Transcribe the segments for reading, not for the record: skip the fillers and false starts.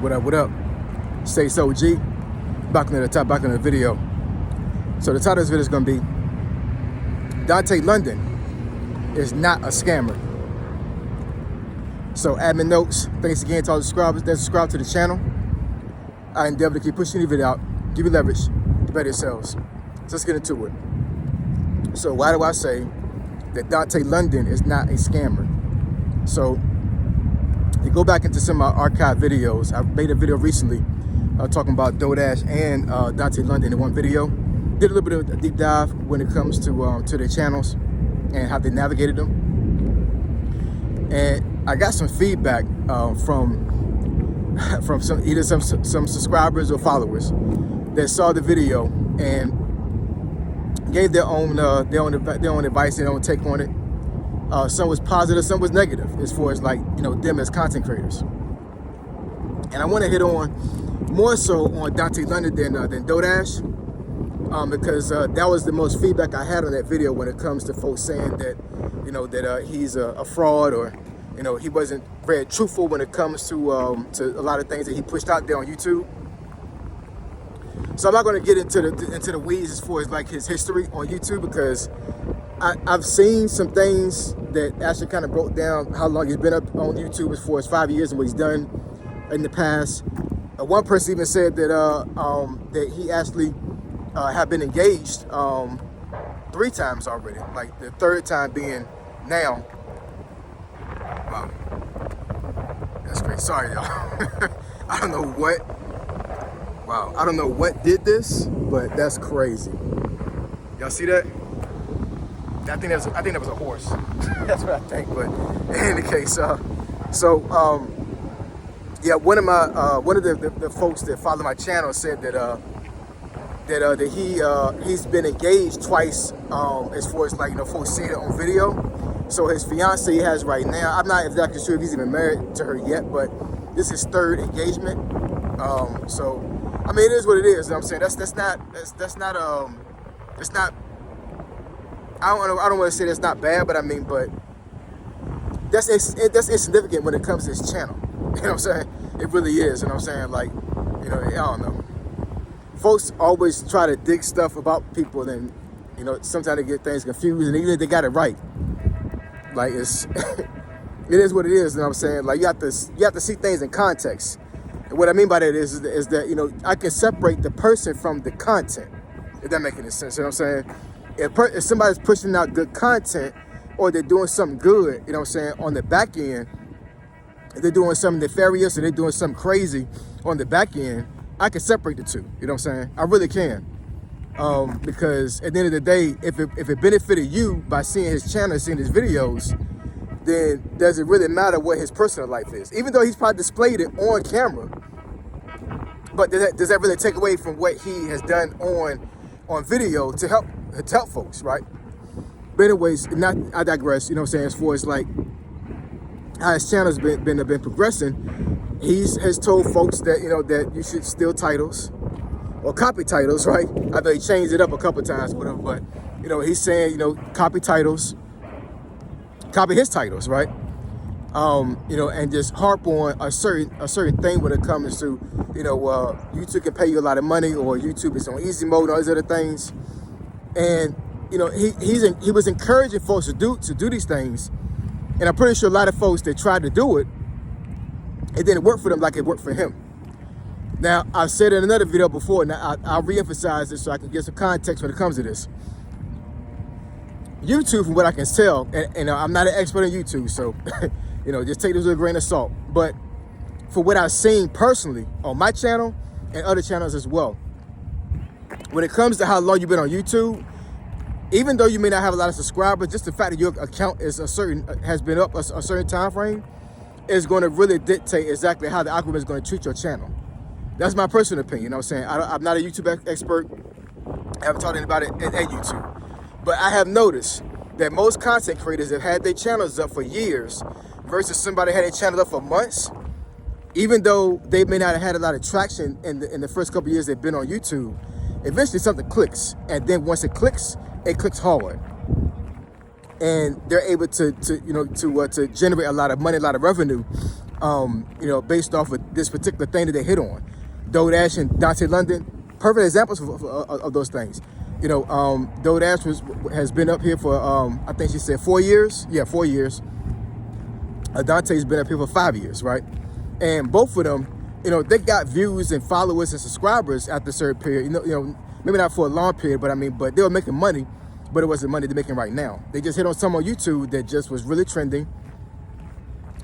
What up, what up? Stay so G. Back on the top, back on the video. So the title of this video is going to be Dontay London is not a scammer. So admin notes, thanks again to all the subscribers that subscribe to the channel. I endeavor to keep pushing the video out, give you leverage to better yourselves. So let's get into it. So why do I say that Dontay London is not a scammer? So you go back into some of my archive videos. I made a video recently talking about Dodash and Dontay London in one video. Did a little bit of a deep dive when it comes to their channels and how they navigated them. And I got some feedback from either some subscribers or followers that saw the video and gave their own advice, their own take on it. Some was positive, some was negative as far as them as content creators. And I want to hit on more so on Dontay London than Dodash, because that was the most feedback I had on that video when it comes to folks saying that that he's a fraud, or he wasn't very truthful when it comes to a lot of things that he pushed out there on YouTube. So I'm not going to get into the weeds as far as his history on YouTube, because I've seen some things that actually kind of broke down how long he's been up on YouTube as far as 5 years and what he's done in the past. One person even said that he actually have been engaged 3 times already, like the 3rd time being now. Wow, that's crazy. Sorry, y'all. I don't know what. Wow, I don't know what did this, but that's crazy. Y'all see that? I think that was a horse. That's what I think. But in any case, yeah, one of the folks that follow my channel said that he's been engaged twice, as far as folks seeing it on video. So his fiance he has right now, I'm not exactly sure if he's even married to her yet, but this is his 3rd engagement. So I mean, it is what it is. You know what I'm saying? That's not. I don't want to say that's not bad, but I mean, but that's insignificant when it comes to his channel. You know what I'm saying? It really is. You know what I'm saying? I don't know. Folks always try to dig stuff about people, and sometimes they get things confused, and even if they got it right, it's it is what it is. You know what I'm saying? You have to see things in context. And what I mean by that is that I can separate the person from the content, if that makes any sense. You know what I'm saying? If somebody's pushing out good content, or they're doing something good, you know what I'm saying, on the back end, if they're doing something nefarious or they're doing something crazy on the back end, I can separate the two. You know what I'm saying? I really can. Because at the end of the day, if it benefited you by seeing his channel, seeing his videos, then does it really matter what his personal life is? Even though he's probably displayed it on camera, but does that really take away from what he has done on video to help folks, right? But anyways, I digress. You know what I'm saying? As far as how his channel's been progressing, has told folks that that you should steal titles or copy titles, right? I know he changed it up a couple times, whatever, but he's saying copy titles, copy his titles, right? And just harp on a certain thing when it comes to YouTube can pay you a lot of money, or YouTube is on easy mode, and all these other things. And he was encouraging folks to do these things, and I'm pretty sure a lot of folks that tried to do it, it didn't work for them like it worked for him. Now, I've said in another video before, and I'll reemphasize this so I can get some context when it comes to this. YouTube, from what I can tell, and I'm not an expert on YouTube, so just take this with a grain of salt. But for what I've seen personally on my channel and other channels as well, when it comes to how long you've been on YouTube, even though you may not have a lot of subscribers, just the fact that your account is has been up a certain time frame is going to really dictate exactly how the algorithm is going to treat your channel. That's my personal opinion. You know what I'm saying? I'm not a YouTube expert. I haven't taught anybody at YouTube. But I have noticed that most content creators have had their channels up for years versus somebody had their channel up for months. Even though they may not have had a lot of traction in the first couple of years they've been on YouTube, eventually something clicks. And then once it clicks hard. And they're able to generate a lot of money, a lot of revenue you know, based off of this particular thing that they hit on. Dodash and Dontay London, perfect examples of those things. You know, Dodash has been up here for, I think she said 4 years. Yeah, 4 years. Dante's been up here for 5 years, right? And both of them, you know, they got views and followers and subscribers after a certain period. You know, maybe not for a long period, but I mean, but they were making money, but it wasn't money they're making right now. They just hit on some on YouTube that just was really trending.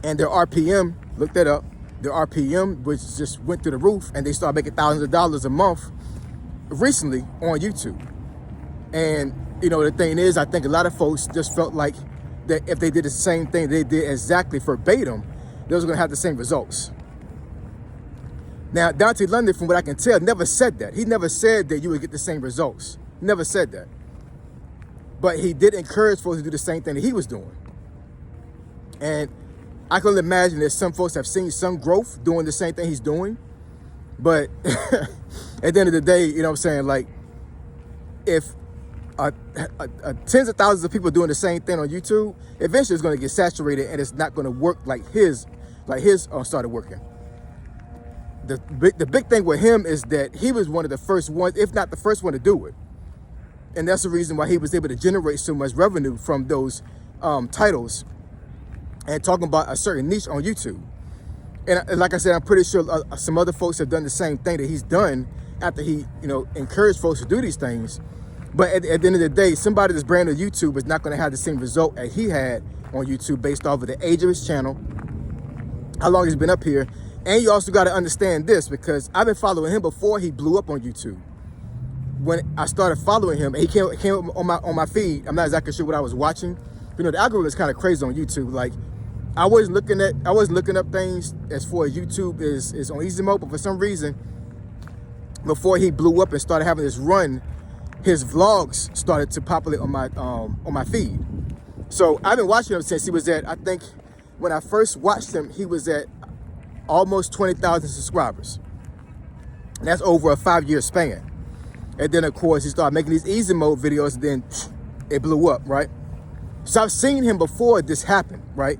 And their RPM, look that up, their RPM, which just went through the roof, and they started making thousands of dollars a month recently on YouTube. And, you know, the thing is, I think a lot of folks just felt like that if they did the same thing they did exactly verbatim, they was gonna have the same results. Now, Dontay London, from what I can tell, never said that. He never said that you would get the same results. He never said that. But he did encourage folks to do the same thing that he was doing. And I can only imagine that some folks have seen some growth doing the same thing he's doing. But at the end of the day, you know what I'm saying, like, if tens of thousands of people doing the same thing on YouTube, eventually it's going to get saturated and it's not going to work like his started working. The big thing with him is that he was one of the first ones, if not the first one, to do it. And that's the reason why he was able to generate so much revenue from those titles and talking about a certain niche on YouTube. And like I said, I'm pretty sure some other folks have done the same thing that he's done after he, you know, encouraged folks to do these things. But at the end of the day, somebody that's brand new to YouTube is not going to have the same result that he had on YouTube based off of the age of his channel, how long he's been up here. And you also got to understand this, because I've been following him before he blew up on YouTube. When I started following him, he came up on my feed. I'm not exactly sure what I was watching. You know, the algorithm is kind of crazy on YouTube. Like, I wasn't looking up things as far as YouTube is on easy mode, but for some reason, before he blew up and started having this run, his vlogs started to populate on my feed. So I've been watching him since he was at, I think when I first watched him, he was at almost 20,000 subscribers. And that's over a 5-year span. And then of course he started making these easy mode videos, and then it blew up, right? So I've seen him before this happened, right?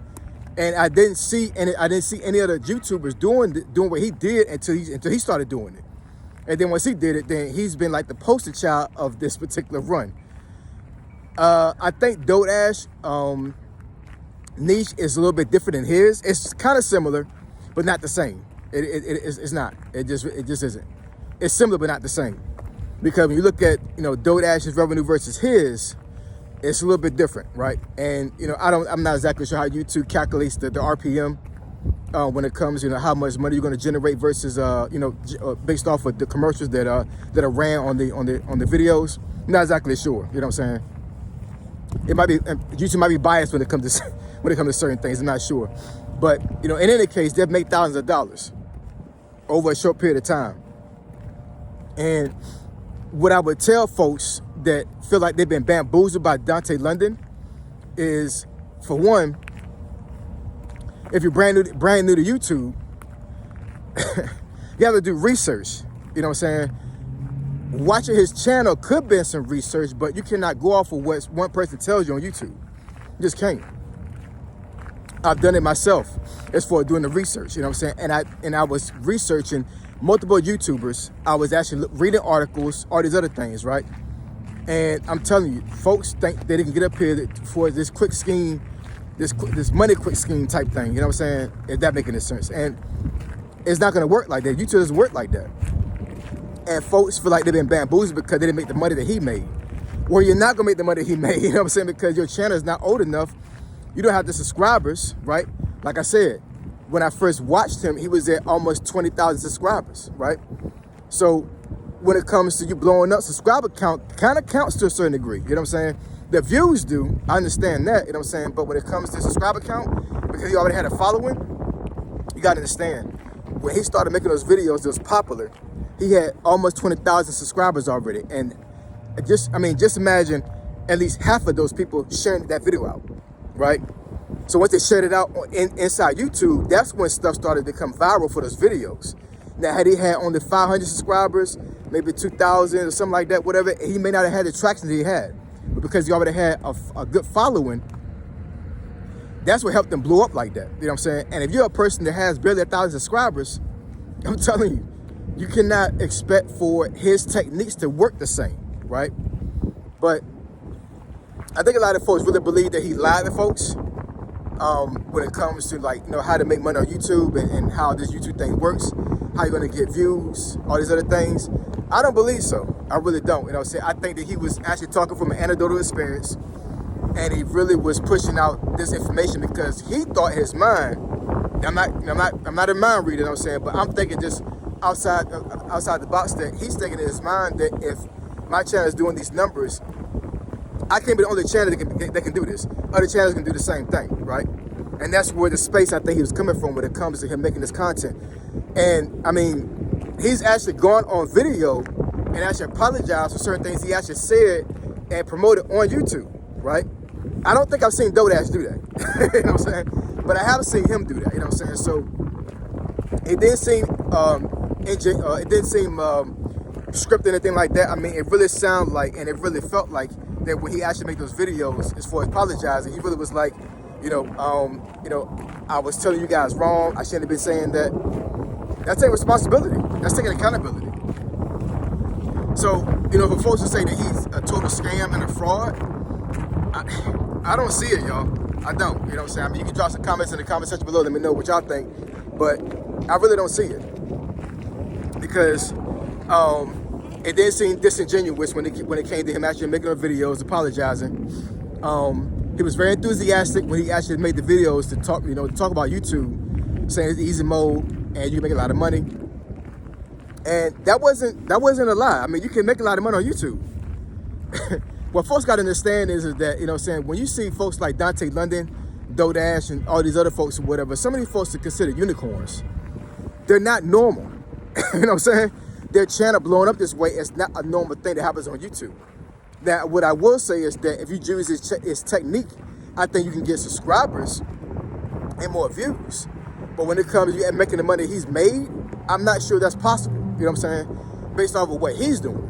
And I didn't see any other YouTubers doing what he did until he started doing it. And then once he did it, then he's been like the poster child of this particular run. I think Dodash niche is a little bit different than his. It's kind of similar, but not the same. It's not. It just isn't. It's similar, but not the same. Because when you look at, you know, Dodash's revenue versus his, it's a little bit different, right? And, you know, I'm not exactly sure how YouTube calculates the RPM. When it comes, you know, how much money you're going to generate versus, you know, based off of the commercials that are ran on the videos. I'm not exactly sure. You know what I'm saying? It might be, YouTube might be biased when it comes to certain things. I'm not sure, but you know, in any case, they've made thousands of dollars over a short period of time. And what I would tell folks that feel like they've been bamboozled by Dontay London is, for one, if you're brand new to YouTube, you have to do research. You know what I'm saying? Watching his channel could be some research, but you cannot go off of what one person tells you on YouTube. You just can't. I've done it myself as for doing the research. You know what I'm saying? And I was researching multiple YouTubers. I was actually reading articles, all these other things, right? And I'm telling you, folks think they can get up here for this quick scheme, this money quick scheme type thing, you know what I'm saying? If that makes any sense. And it's not gonna work like that. YouTube doesn't work like that. And folks feel like they've been bamboozled because they didn't make the money that he made. Well, you're not gonna make the money he made, you know what I'm saying? Because your channel is not old enough. You don't have the subscribers, right? Like I said, when I first watched him, he was at almost 20,000 subscribers, right? So when it comes to you blowing up, subscriber count kind of counts to a certain degree, you know what I'm saying? The views do, I understand that, you know what I'm saying? But when it comes to subscriber count, because he already had a following, you gotta understand, when he started making those videos that was popular, he had almost 20,000 subscribers already. And just imagine at least half of those people sharing that video out, right? So once they shared it out inside YouTube, that's when stuff started to come viral for those videos. Now, had he had only 500 subscribers, maybe 2,000 or something like that, whatever, he may not have had the traction that he had. But because he already had a good following, that's what helped them blow up like that. You know what I'm saying? And if you're a person that has barely 1,000 subscribers, I'm telling you, you cannot expect for his techniques to work the same, right? But I think a lot of folks really believe that he lied to folks when it comes to, like, you know, how to make money on YouTube and how this YouTube thing works, how you're going to get views, all these other things. I don't believe so. I really don't. You know what I'm saying? I think that he was actually talking from an anecdotal experience, and he really was pushing out this information because he thought his mind, I'm not a mind reader, you know what I'm saying, but I'm thinking just outside the box, that he's thinking in his mind that if my channel is doing these numbers, I can't be the only channel that can do this. Other channels can do the same thing, right? And that's where the space I think he was coming from when it comes to him making this content. And I mean, he's actually gone on video and actually apologized for certain things he actually said and promoted on YouTube, right? I don't think I've seen Dodash do that. You know what I'm saying? But I have seen him do that. You know what I'm saying? So it didn't seem scripted or anything like that. I mean, it really sounded like, and it really felt like that when he actually made those videos, as far as apologizing, he really was like, I was telling you guys wrong. I shouldn't have been saying that. That's taking responsibility. That's taking accountability. So, you know, for folks to say that he's a total scam and a fraud, I don't see it, y'all. I don't. You know what I'm saying? I mean, you can drop some comments in the comment section below. Let me know what y'all think. But I really don't see it. Because it didn't seem disingenuous when it came to him actually making videos, apologizing. He was very enthusiastic when he actually made the videos to talk about YouTube, saying it's easy mode and you can make a lot of money. And that wasn't a lie. I mean, you can make a lot of money on YouTube. What folks got to understand is that, you know what I'm saying, when you see folks like Dontay London, Dodash, and all these other folks or whatever, some of these folks are considered unicorns. They're not normal. You know what I'm saying? Their channel blowing up this way is not a normal thing that happens on YouTube. Now, what I will say is that if you use his technique, I think you can get subscribers and more views. But when it comes to making the money he's made, I'm not sure that's possible. You know what I'm saying? Based off of what he's doing.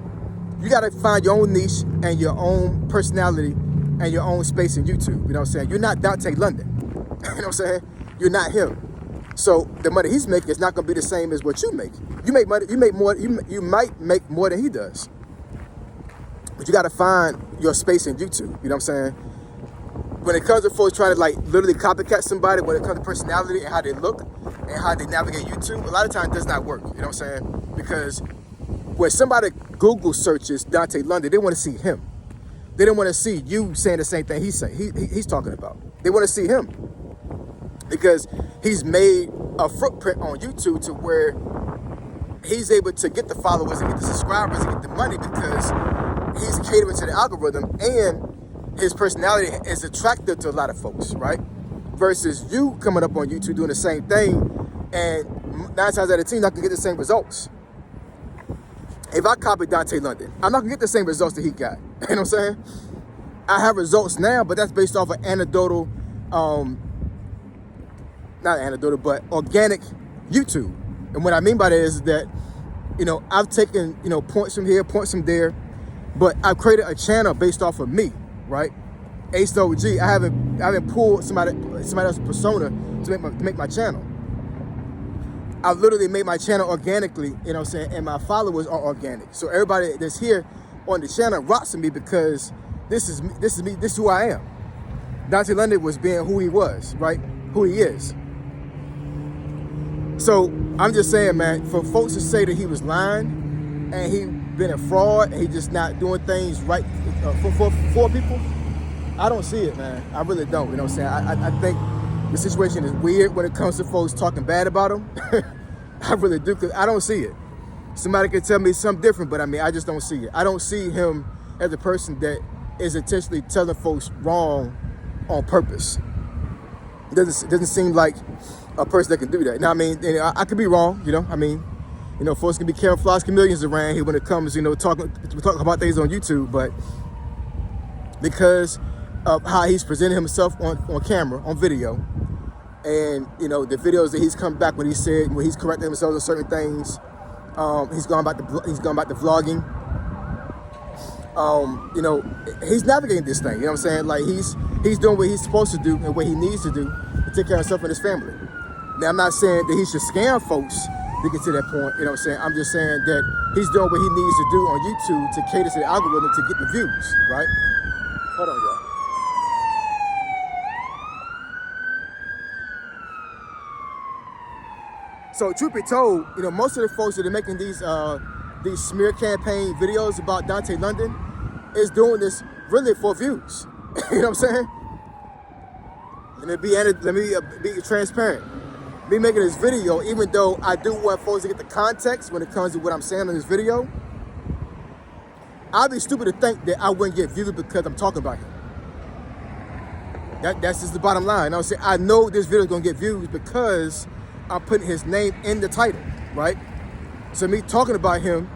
You got to find your own niche and your own personality and your own space in YouTube. You know what I'm saying? You're not Dontay London. You know what I'm saying? You're not him. So the money he's making is not going to be the same as what you make. You make money. You make more. You might make more than he does. But you got to find your space in YouTube. You know what I'm saying? When it comes to folks trying to, like, literally copycat somebody, when it comes to personality and how they look and how they navigate YouTube, a lot of times it does not work. You know what I'm saying? Because when somebody Google searches Dontay London, they want to see him. They don't want to see you saying the same thing he's talking about. They want to see him because he's made a footprint on YouTube to where he's able to get the followers and get the subscribers and get the money because he's catering to the algorithm and his personality is attractive to a lot of folks, right? Versus you coming up on YouTube doing the same thing and 9 times out of 10 you're not gonna get the same results. If I copy Dontay London, I'm not gonna get the same results that he got. You know what I'm saying? I have results now, but that's based off of anecdotal, not anecdotal, but organic YouTube. And what I mean by that is that, you know, I've taken, you know, points from here, points from there, but I've created a channel based off of me, right? Ace OG. I haven't pulled somebody else's persona to make my channel. I literally made my channel organically, you know what I'm saying, and my followers are organic. So everybody that's here on the channel rocks with me because this is me, this is who I am. Dontay London was being who he was, right? Who he is. So I'm just saying, man, for folks to say that he was lying and he been a fraud and he just not doing things right for people, I don't see it, man. I really don't, you know what I'm saying? I think the situation is weird when it comes to folks talking bad about him. I really do, because I don't see it. Somebody could tell me something different, but I mean, I just don't see it. I don't see him as a person that is intentionally telling folks wrong on purpose. It doesn't seem like a person that can do that. Now, I mean, I could be wrong, you know. I mean, you know, folks can be camouflage chameleons around here when it comes, you know, talking about things on YouTube, but because of how he's presented himself on camera, on video, and, you know, the videos that he's come back when he's corrected himself on certain things, he's gone back to vlogging. You know, he's navigating this thing. You know what I'm saying? Like he's doing what he's supposed to do and what he needs to do to take care of himself and his family. Now, I'm not saying that he should scam folks to get to that point. You know what I'm saying? I'm just saying that he's doing what he needs to do on YouTube to cater to the algorithm to get the views, right? Hold on, y'all. So truth be told, you know, most of the folks that are making these smear campaign videos about Dontay London is doing this really for views. You know what I'm saying? Let me be transparent. Me making this video, even though I do want folks to get the context when it comes to what I'm saying in this video, I'd be stupid to think that I wouldn't get views because I'm talking about him. That's just the bottom line. You know what I'm saying? I know this video is gonna get views because I'm putting his name in the title, right? So me talking about him,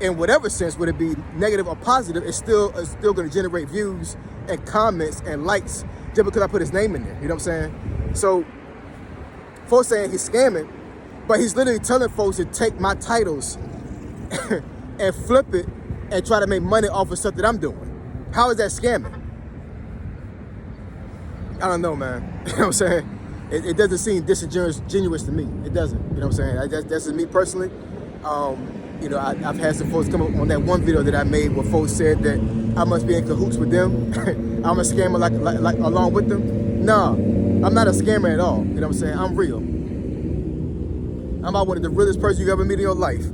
in whatever sense, would it be negative or positive, it's still going to generate views and comments and likes just because I put his name in there. You know what I'm saying? So folks saying he's scamming, but he's literally telling folks to take my titles and flip it and try to make money off of stuff that I'm doing. How is that scamming? I don't know, man. You know what I'm saying? It doesn't seem disingenuous to me. It doesn't. You know what I'm saying? That's just me personally. You know, I've had some folks come up on that one video that I made where folks said that I must be in cahoots with them. I'm a scammer like along with them. No, I'm not a scammer at all. You know what I'm saying? I'm real. I'm about one of the realest person you ever meet in your life.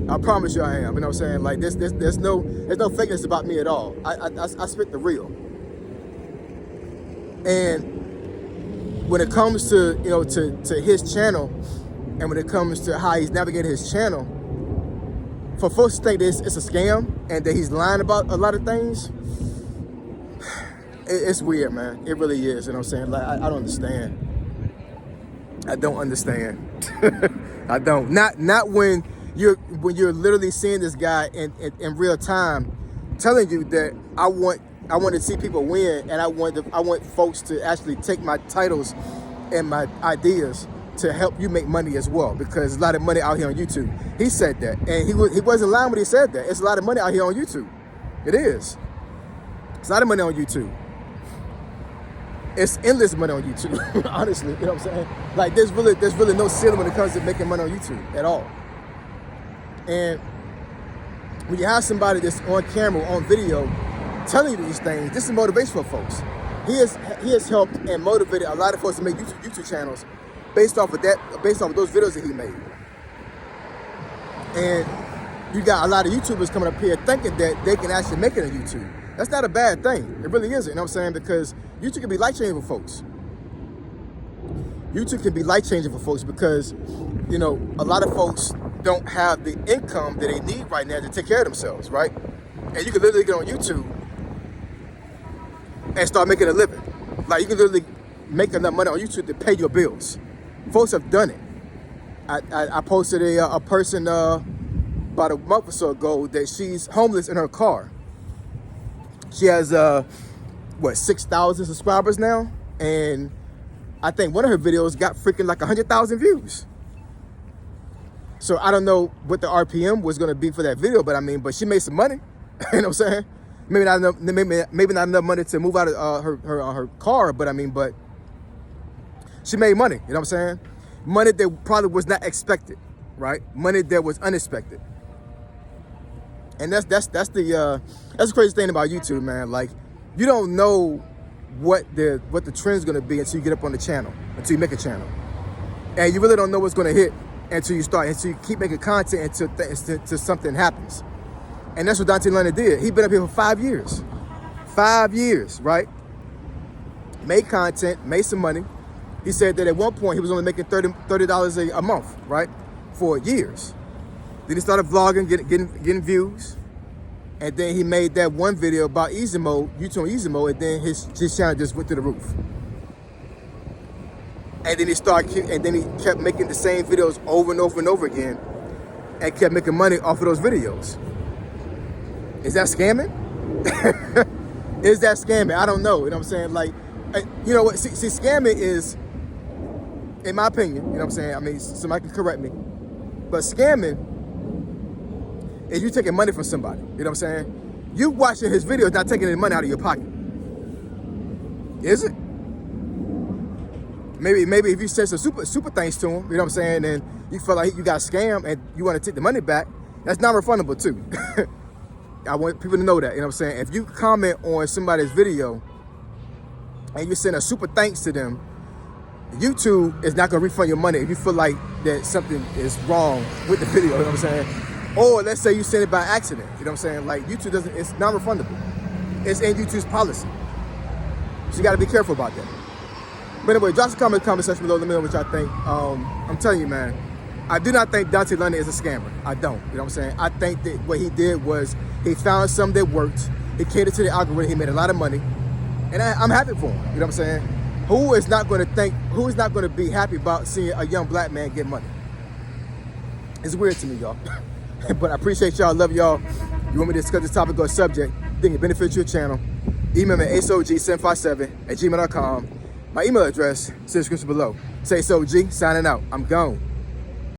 I promise you I am. You know what I'm saying? Like there's no fakeness about me at all. I spit the real. And when it comes to, you know, to his channel, and when it comes to how he's navigating his channel, for folks to think that it's a scam and that he's lying about a lot of things, it's weird, man. It really is. You know what I'm saying? Like I don't understand. I don't understand. I don't. Not when you're literally seeing this guy in real time, telling you that I want to see people win, and I want folks to actually take my titles and my ideas to help you make money as well, because there's a lot of money out here on YouTube. He said that, and he wasn't lying when he said that. It's a lot of money out here on YouTube. It is. It's a lot of money on YouTube. It's endless money on YouTube. Honestly, you know what I'm saying? Like there's really no ceiling when it comes to making money on YouTube at all. And when you have somebody that's on camera, on video, telling you these things, this is motivation for folks. He has helped and motivated a lot of folks to make YouTube channels based off of those videos that he made. And you got a lot of YouTubers coming up here thinking that they can actually make it on YouTube. That's not a bad thing. It really isn't, you know what I'm saying? Because YouTube can be life-changing for folks. YouTube can be life-changing for folks because, you know, a lot of folks don't have the income that they need right now to take care of themselves, right? And you can literally get on YouTube and start making a living. Like you can literally make enough money on YouTube to pay your bills. Folks have done it. I posted a person about a month or so ago that she's homeless in her car. She has 6,000 subscribers now, and I think one of her videos got freaking like 100,000 views. So I don't know what the RPM was going to be for that video, but she made some money. You know what I'm saying? Maybe not enough money to move out of her car, but she made money. You know what I'm saying? Money that probably was not expected, right? Money that was unexpected. And that's the crazy thing about YouTube, man. Like you don't know what the trend's gonna be until you get up on the channel, until you make a channel, and you really don't know what's gonna hit until you keep making content until something happens. And that's what Dontay London did. He's been up here for 5 years. 5 years, right? Made content, made some money. He said that at one point he was only making $30 a month, right? For years. Then he started vlogging, getting views. And then he made that one video about easy mode, YouTube easy mode, and then his channel just went through the roof. And then he kept making the same videos over and over and over again, and kept making money off of those videos. Is that scamming? Is that scamming? I don't know. You know what I'm saying? Like, you know what? See, scamming is, in my opinion, you know what I'm saying? I mean, somebody can correct me, but scamming is you taking money from somebody. You know what I'm saying? You watching his video is not taking any money out of your pocket. Is it? Maybe if you said some super thanks to him, you know what I'm saying, and you feel like you got scammed and you want to take the money back, that's non-refundable too. I want people to know that, you know what I'm saying? If you comment on somebody's video and you send a super thanks to them, YouTube is not gonna refund your money if you feel like that something is wrong with the video, you know what I'm saying? Or let's say you send it by accident, you know what I'm saying? Like YouTube doesn't, it's non-refundable. It's in YouTube's policy. So you gotta be careful about that. But anyway, drop some comment section below, let me know what y'all think. I'm telling you, man, I do not think Dontay London is a scammer. I don't, you know what I'm saying? I think that what he did was he found something that worked. He catered to the algorithm, he made a lot of money. And I'm happy for him, you know what I'm saying? Who is not gonna be happy about seeing a young black man get money? It's weird to me, y'all. But I appreciate y'all, love y'all. You want me to discuss this topic or subject, think it benefits your channel, email me at asog757@gmail.com. My email address is in the description below. Say so G, signing out. I'm gone.